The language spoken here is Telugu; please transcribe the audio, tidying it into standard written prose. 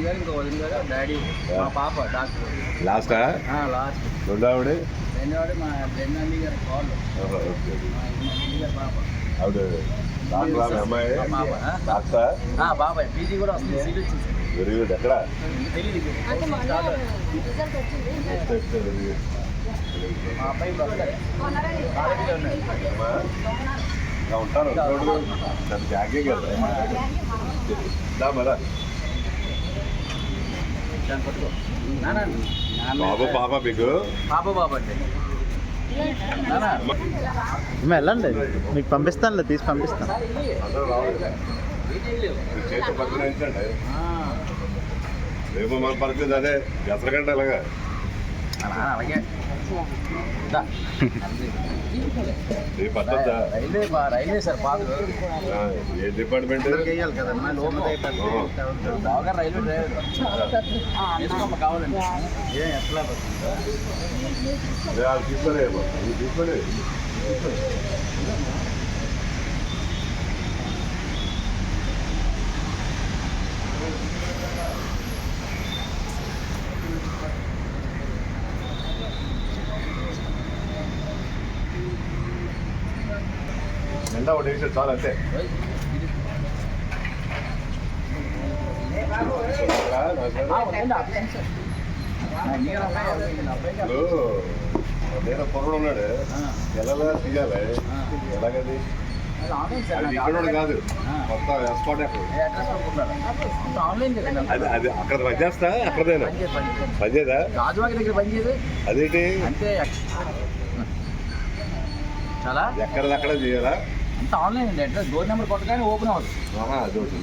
గారు ఇంకో వదిన గారు డాడీ మా పాప డాక్టర్ లాస్టా లాస్ట్ రెండోవిడ రెండోవాడు మా జగనాన్ని గారి కాళ్ళు పాప ఆవిడ డాక్టర్ అమ్మాయి పాప డాక్టర్ బాబాయ్ పీజీ కూడా వస్తుంది సీట్ వచ్చింది వెరీ గుడ్ ఎక్కడ తెలియదు మా అబ్బాయి కాలేజీలో ఉన్నాడు ఉంటాను దాని బ్యాగే కదా మరా పట్టుకో బాబు పాప మీకు పాప బాబు అంటే వెళ్ళండి మీకు పంపిస్తానులే తీసి పంపిస్తాను అందరూ రావాలి చేతి పక్కనండి రేపు మన పరిస్థితి అదే ఎసరగంట అలాగా అలాగే రైల్వే సార్ పాదు ఏ డిపార్ట్మెంట్ వేయాలి కదమ్మా బాగా రైల్వే డ్రైవర్ వేసుకోమ్మ కావాలండి ఎట్లా తీసుకోలే తీసుకోలే ఎండ ఒకటి వేసాడు చాలు అంతే నేను పొరడు ఉన్నాడు ఎలా తీయాలి ఎలాగది అది ఇక్కడ కాదు కొత్త ఎస్పాట్ అది అది అక్కడ పనిచేస్తా అక్కడదేనా పనిచేదా రాజువాకి దగ్గర పనిచేయదు అదేంటి అంటే చాలా ఎక్కడది అక్కడ చేయాలా అంత ఆన్లైన్ అండి అడ్రస్ డోర్ నెంబర్ కొట్టగానే ఓపెన్ అవ్వదు అది ఒకటి